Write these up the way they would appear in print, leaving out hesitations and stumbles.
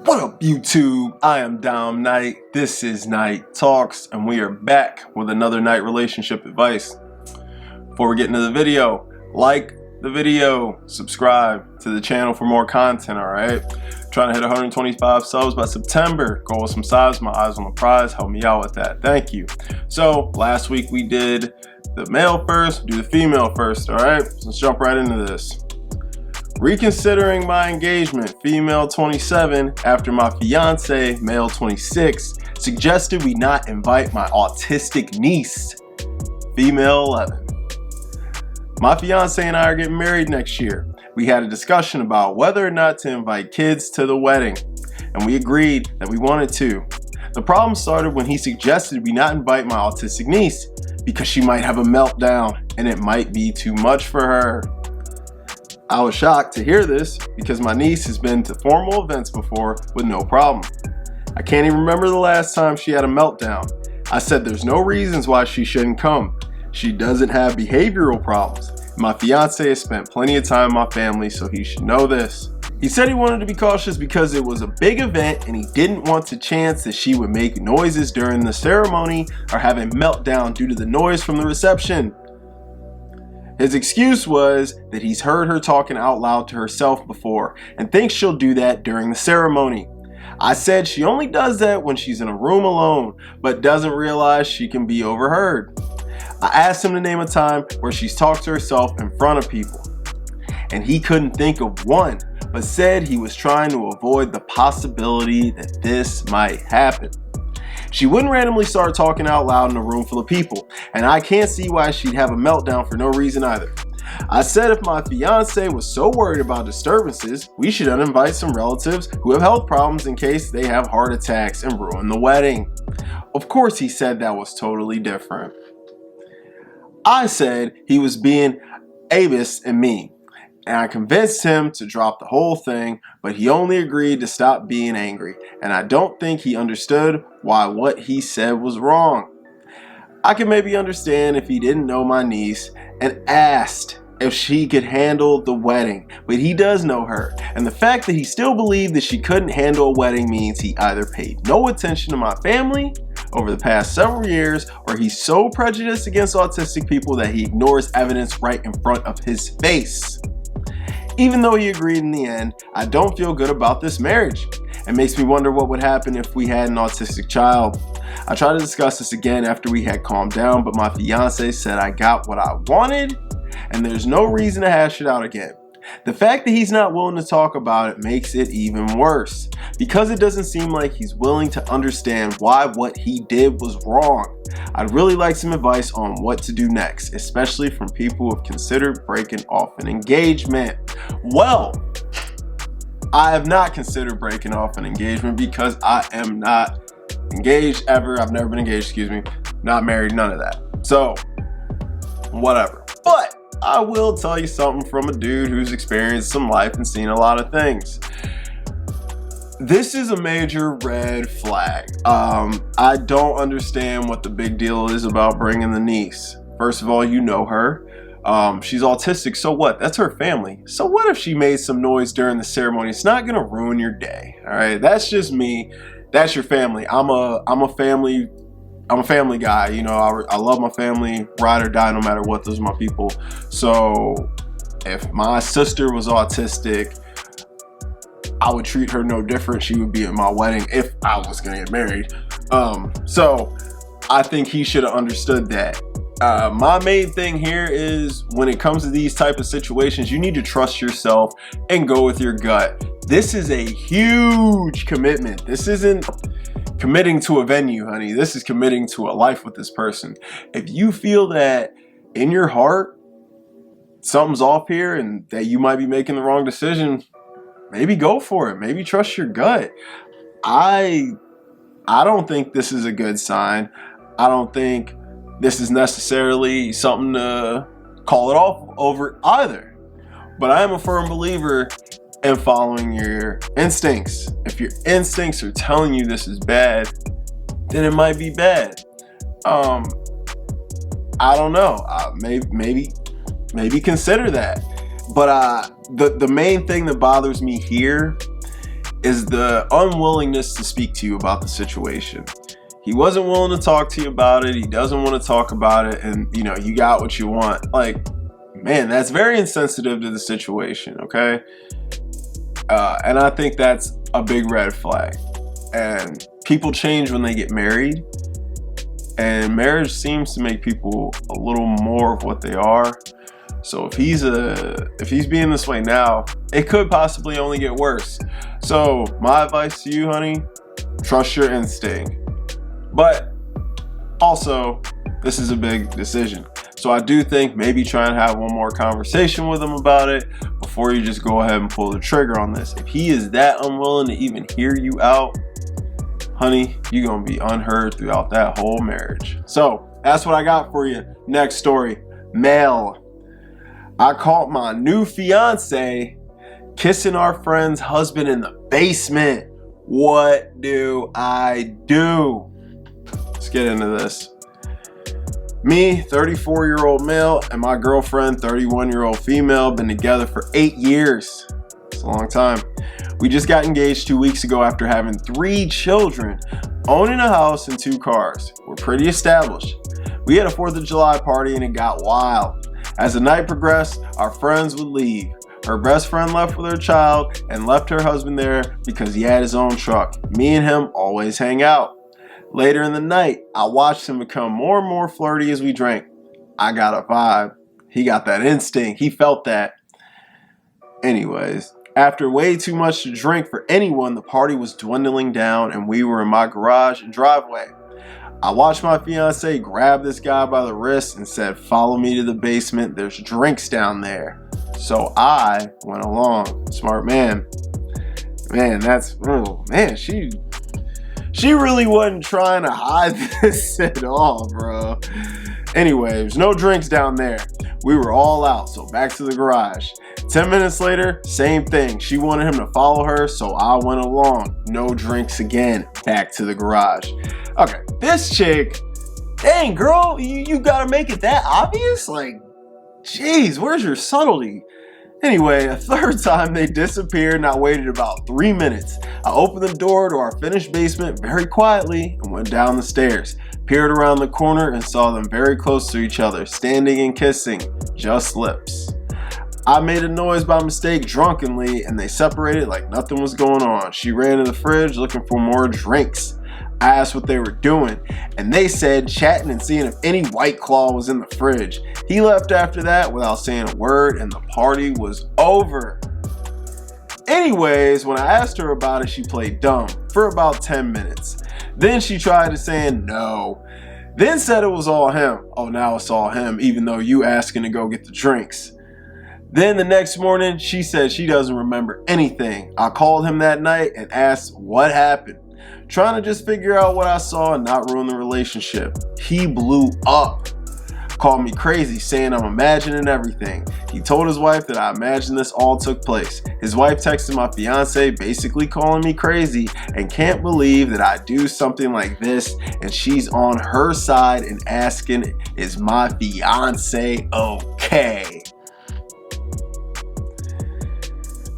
What up, YouTube? I am Dom Knight. This is Night Talks, and we are back with another night relationship advice. Before we get into the video, like the video, subscribe to the channel for more content, alright? Trying to hit 125 subs by September. Go with some size, my eyes on the prize. Help me out with that. Thank you. So, last week we did the male first, do the female first, alright? So let's jump right into this. Reconsidering my engagement, female 27, after my fiance, male 26, suggested we not invite my autistic niece, female 11. My fiance and I are getting married next year. We had a discussion about whether or not to invite kids to the wedding, and we agreed that we wanted to. The problem started when he suggested we not invite my autistic niece because she might have a meltdown and it might be too much for her. I was shocked to hear this because my niece has been to formal events before with no problem. I can't even remember the last time she had a meltdown. I said there's no reasons why she shouldn't come. She doesn't have behavioral problems. My fiance has spent plenty of time with my family, so he should know this. He said he wanted to be cautious because it was a big event and he didn't want the chance that she would make noises during the ceremony or have a meltdown due to the noise from the reception. His excuse was that he's heard her talking out loud to herself before and thinks she'll do that during the ceremony. I said she only does that when she's in a room alone, but doesn't realize she can be overheard. I asked him to name a time where she's talked to herself in front of people, and he couldn't think of one, but said he was trying to avoid the possibility that this might happen. She wouldn't randomly start talking out loud in a room full of people, and I can't see why she'd have a meltdown for no reason either. I said if my fiance was so worried about disturbances, we should uninvite some relatives who have health problems in case they have heart attacks and ruin the wedding. Of course he said that was totally different. I said he was being ableist and mean, and I convinced him to drop the whole thing, but he only agreed to stop being angry, and I don't think he understood why what he said was wrong. I could maybe understand if he didn't know my niece and asked if she could handle the wedding, but he does know her, and the fact that he still believed that she couldn't handle a wedding means he either paid no attention to my family over the past several years, or he's so prejudiced against autistic people that he ignores evidence right in front of his face. Even though he agreed in the end, I don't feel good about this marriage. It makes me wonder what would happen if we had an autistic child. I tried to discuss this again after we had calmed down, but my fiance said I got what I wanted, and there's no reason to hash it out again. The fact that he's not willing to talk about it makes it even worse, because it doesn't seem like he's willing to understand why what he did was wrong. I'd really like some advice on what to do next, especially from people who have considered breaking off an engagement. Well, I have not considered breaking off an engagement because I am not engaged ever. I've never been engaged, not married, none of that. So, whatever. But I will tell you something from a dude who's experienced some life and seen a lot of things. This is a major red flag. I don't understand what the big deal is about bringing the niece. First of all, you know her. She's autistic, so what? That's her family. So what if she made some noise during the ceremony? It's not gonna ruin your day, all right? That's just me. That's your family. I'm a family guy, you know. I love my family, ride or die, no matter what. Those are my people. So if my sister was autistic, I would treat her no different. She would be at my wedding if I was gonna get married. So I think he should have understood that. My main thing here is when it comes to these type of situations, you need to trust yourself and go with your gut. This is a huge commitment. This isn't committing to a venue, honey. This is committing to a life with this person. If you feel that in your heart something's off here and that you might be making the wrong decision, maybe go for it. Maybe trust your gut. I don't think this is a good sign. I don't think this is necessarily something to call it off over either. But I am a firm believer in following your instincts. If your instincts are telling you this is bad, then it might be bad. I don't know. Maybe consider that. But the main thing that bothers me here is the unwillingness to speak to you about the situation. He wasn't willing to talk to you about it. He doesn't want to talk about it. And, you know, you got what you want. Like, man, that's very insensitive to the situation, okay? And I think that's a big red flag. And people change when they get married. And marriage seems to make people a little more of what they are. So if he's being this way now, it could possibly only get worse. So my advice to you, honey, trust your instinct. But also, this is a big decision. So I do think maybe try and have one more conversation with him about it before you just go ahead and pull the trigger on this. If he is that unwilling to even hear you out, honey, you're going to be unheard throughout that whole marriage. So that's what I got for you. Next story. Male. I caught my new fiance kissing our friend's husband in the basement. What do I do? Let's get into this. Me, 34-year-old male, and my girlfriend, 31-year-old female, been together for 8 years. It's a long time. We just got engaged 2 weeks ago after having 3 children, owning a house and 2 cars. We're pretty established. We had a 4th of July party and it got wild. As the night progressed, our friends would leave. Her best friend left with her child and left her husband there because he had his own truck. Me and him always hang out. Later in the night, I watched him become more and more flirty as we drank. I got a vibe. He got that instinct. He felt that. Anyways, after way too much to drink for anyone, the party was dwindling down and we were in my garage and driveway. I watched my fiance grab this guy by the wrist and said, "Follow me to the basement. There's drinks down there." So I went along. Smart man. Man, she really wasn't trying to hide this at all, bro. Anyway, there's no drinks down there. We were all out, so back to the garage. 10 minutes later, same thing. She wanted him to follow her, so I went along. No drinks again. Back to the garage. Okay, this chick, dang girl, you gotta make it that obvious? Like, jeez, where's your subtlety? Anyway, a third time they disappeared and I waited about 3 minutes. I opened the door to our finished basement very quietly and went down the stairs. Peered around the corner and saw them very close to each other, standing and kissing, just lips. I made a noise by mistake drunkenly and they separated like nothing was going on. She ran to the fridge looking for more drinks. I asked what they were doing and they said chatting and seeing if any White Claw was in the fridge. He left after that without saying a word and the party was over. Anyways, when I asked her about it, she played dumb for about 10 minutes. Then she tried to say no. Then said it was all him. Oh, now it's all him, even though you asking to go get the drinks. Then the next morning, she said she doesn't remember anything. I called him that night and asked what happened. Trying to just figure out what I saw and not ruin the relationship. He blew up. Called me crazy, saying I'm imagining everything. He told his wife that I imagined this all took place. His wife texted my fiance basically calling me crazy and can't believe that I do something like this, and she's on her side and asking, is my fiance okay?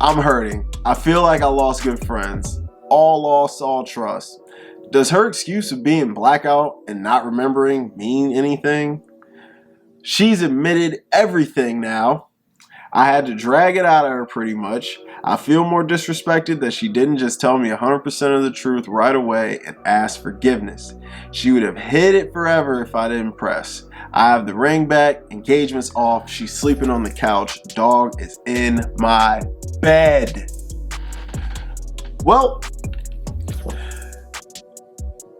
I'm hurting. I feel like I lost good friends. All lost all trust. Does her excuse of being blackout and not remembering mean anything? She's admitted everything now. I had to drag it out of her pretty much. I feel more disrespected that she didn't just tell me 100% of the truth right away and ask forgiveness. She would have hid it forever if I didn't press. I have the ring back, engagement's off, she's sleeping on the couch, dog is in my bed. Well,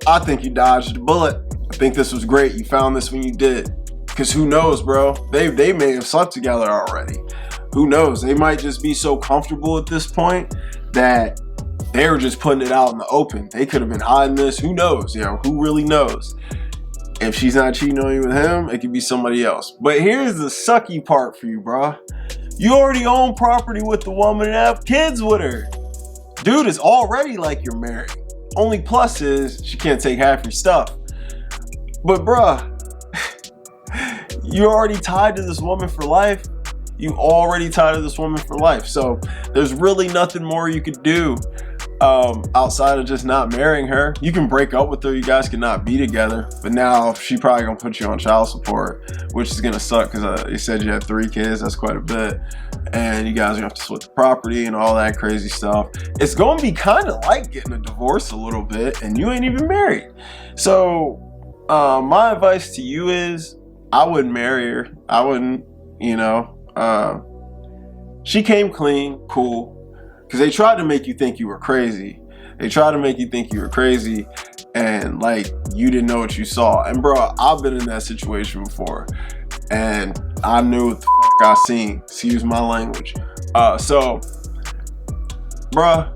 I think you dodged a bullet. I think this was great. You found this when you did. Because who knows, bro? They may have slept together already. Who knows? They might just be so comfortable at this point that they were just putting it out in the open. They could have been hiding this. Who knows? You know, who really knows? If she's not cheating on you with him, it could be somebody else. But here's the sucky part for you, bro. You already own property with the woman and have kids with her. Dude, it's already like you're married. Only plus is she can't take half your stuff. But bruh, you're already tied to this woman for life. You already tied to this woman for life. So there's really nothing more you could do outside of just not marrying her. You can break up with her, you guys can not be together, but now she probably gonna put you on child support, which is gonna suck because you said you had 3 kids. That's quite a bit, and you guys are gonna have to split the property and all that crazy stuff. It's gonna be kind of like getting a divorce a little bit, and you ain't even married. So my advice to you is I wouldn't marry her. I wouldn't, you know. She came clean, cool. Because they tried to make you think you were crazy. They tried to make you think you were crazy and like you didn't know what you saw. And bro, I've been in that situation before and I knew what the fuck I seen. Excuse my language. So, bro,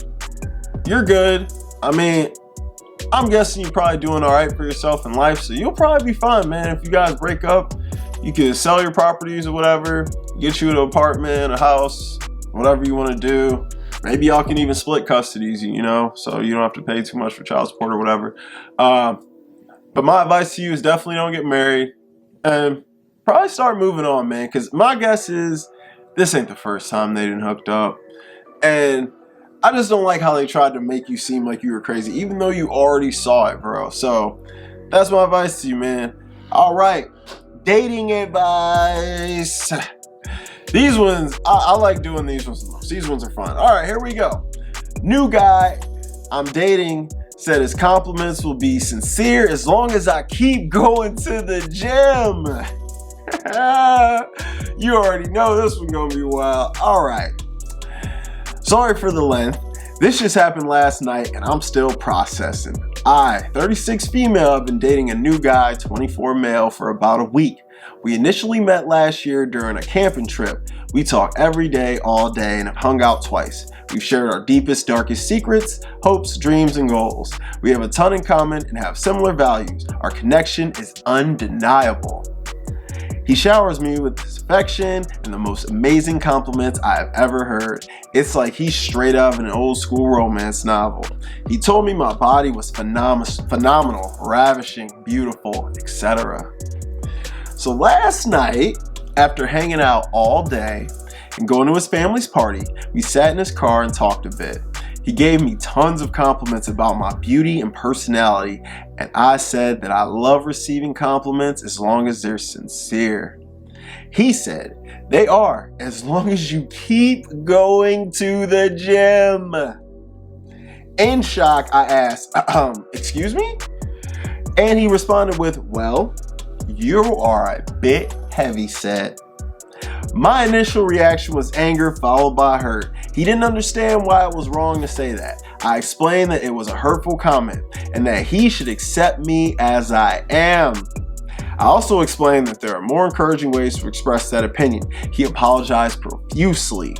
you're good. I mean, I'm guessing you're probably doing all right for yourself in life. So you'll probably be fine, man. If you guys break up, you can sell your properties or whatever, get you an apartment, a house, whatever you want to do. Maybe y'all can even split custodies, you know, so you don't have to pay too much for child support or whatever. But my advice to you is definitely don't get married and probably start moving on, man. Because my guess is this ain't the first time they done hooked up. And I just don't like how they tried to make you seem like you were crazy, even though you already saw it, bro. So that's my advice to you, man. All right, dating advice. These ones, I like doing these ones the most. These ones are fun. All right, here we go. New guy I'm dating said his compliments will be sincere as long as I keep going to the gym. You already know this one's gonna be wild. All right. Sorry for the length. This just happened last night and I'm still processing. I, 36 female, have been dating a new guy, 24 male, for about a week. We initially met last year during a camping trip. We talk every day, all day, and have hung out twice. We've shared our deepest, darkest secrets, hopes, dreams, and goals. We have a ton in common and have similar values. Our connection is undeniable. He showers me with his affection and the most amazing compliments I have ever heard. It's like he's straight out of an old school romance novel. He told me my body was phenomenal, ravishing, beautiful, etc. So last night, after hanging out all day and going to his family's party, we sat in his car and talked a bit. He gave me tons of compliments about my beauty and personality, and I said that I love receiving compliments as long as they're sincere. He said, they are, as long as you keep going to the gym. In shock, I asked, excuse me? And he responded with, well, you are a bit heavy set. My initial reaction was anger followed by hurt. He didn't understand why it was wrong to say that. I explained that it was a hurtful comment and that he should accept me as I am. I also explained that there are more encouraging ways to express that opinion. He apologized profusely.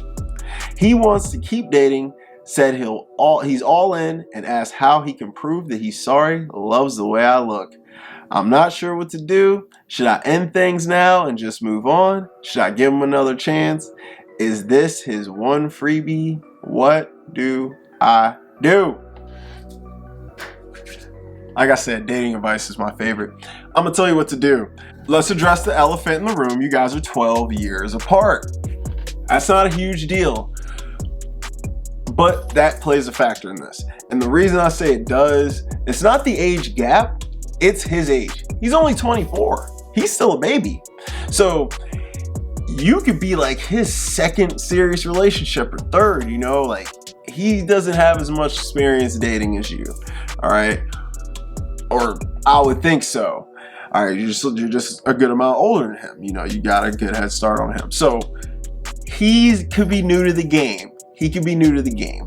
He wants to keep dating, said he's all in, and asked how he can prove that he's sorry, loves the way I look. I'm not sure what to do. Should I end things now and just move on? Should I give him another chance? Is this his one freebie? What do I do? Like I said, dating advice is my favorite. I'm gonna tell you what to do. Let's address the elephant in the room. You guys are 12 years apart. That's not a huge deal, but that plays a factor in this. And the reason I say it does, it's not the age gap, it's his age. He's only 24. He's still a baby. So you could be like his second serious relationship or third, you know, like he doesn't have as much experience dating as you. All right. Or I would think so. All right. You're just a good amount older than him. You know, you got a good head start on him. So he could be new to the game. He could be new to the game.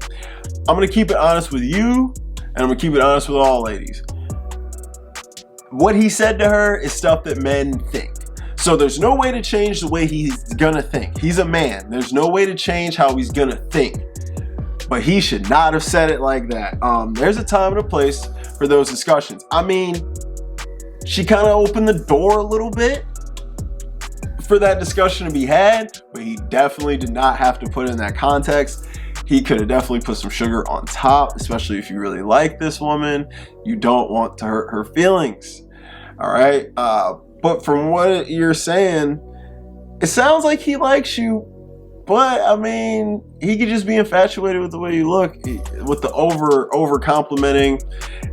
I'm going to keep it honest with you, and I'm going to keep it honest with all ladies. What he said to her is stuff that men think. So there's no way to change the way he's gonna think. He's a man. There's no way to change how he's gonna think. But he should not have said it like that. There's a time and a place for those discussions. I mean, she kind of opened the door a little bit for that discussion to be had, but he definitely did not have to put in that context. He could have definitely put some sugar on top, especially if you really like this woman. You don't want to hurt her feelings. All right. But from what you're saying, it sounds like he likes you, But I mean, he could just be infatuated with the way you look, with the over complimenting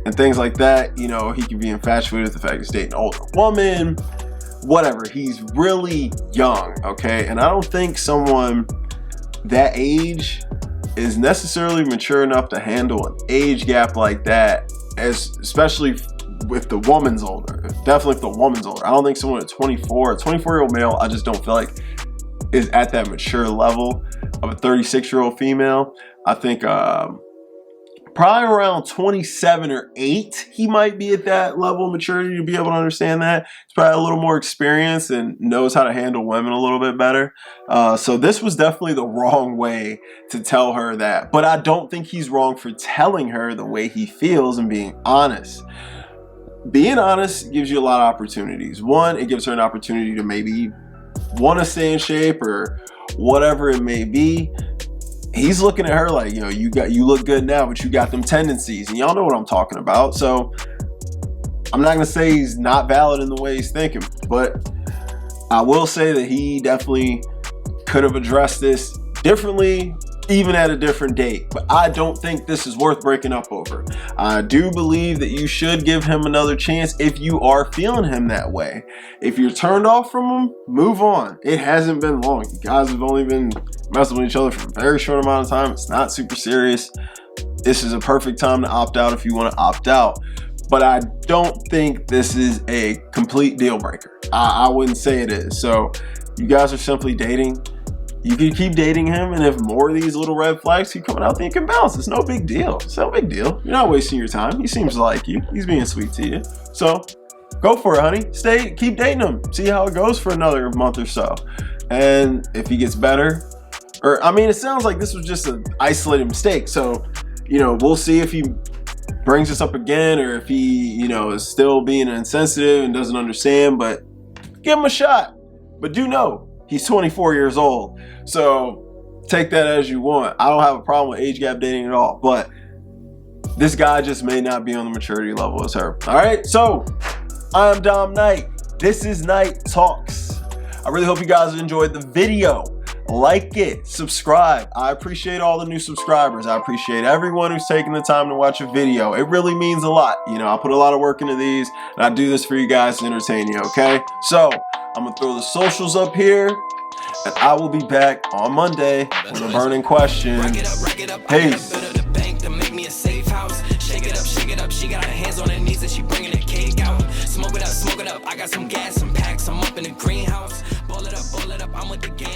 and things like that. You know, he could be infatuated with the fact he's dating an older woman, whatever. He's really young, okay? And I don't think someone that age is necessarily mature enough to handle an age gap like that, especially if the woman's older. Definitely if the woman's older. I don't think someone at 24, a 24-year-old male, I just don't feel like is at that mature level of a 36-year-old female. I think probably around 27 or 8, he might be at that level of maturity to be able to understand that. He's probably a little more experienced and knows how to handle women a little bit better. So this was definitely the wrong way to tell her that. But I don't think he's wrong for telling her the way he feels and being honest. Being honest gives you a lot of opportunities. One, it gives her an opportunity to maybe want to stay in shape or whatever it may be. He's looking at her like, yo, you look good now, but you got them tendencies, and y'all know what I'm talking about. So I'm not gonna say he's not valid in the way he's thinking, but I will say that he definitely could have addressed this differently, even at a different date. But I don't think this is worth breaking up over. I do believe that you should give him another chance if you are feeling him that way. If you're turned off from him, move on. It hasn't been long. You guys have only been messing with each other for a very short amount of time. It's not super serious. This is a perfect time to opt out if you want to opt out. But I don't think this is a complete deal breaker. I wouldn't say it is. So you guys are simply dating. You can keep dating him, and if more of these little red flags keep coming out, then you can bounce. It's no big deal. It's no big deal. You're not wasting your time. He seems to like you. He's being sweet to you. So go for it, honey. Keep dating him. See how it goes for another month or so. And if he gets better, or I mean, it sounds like this was just an isolated mistake. So, you know, we'll see if he brings this up again, or if he, you know, is still being insensitive and doesn't understand, but give him a shot. But do know, he's 24 years old, so take that as you want. I don't have a problem with age gap dating at all, but this guy just may not be on the maturity level as her. All right, so I'm Dom Knight. This is Night Talks. I really hope you guys enjoyed the video. Like it, subscribe. I appreciate all the new subscribers. I appreciate everyone who's taking the time to watch a video. It really means a lot. You know, I put a lot of work into these, and I do this for you guys to entertain you, okay? So I'm gonna throw the socials up here, and I will be back on Monday with a burning question. Peace. Shake it up. She got her hands on her knees and she bringing the cake out. Smoke it up. I got some gas, some packs. I'm up in the greenhouse. Ball it up. I'm with the game.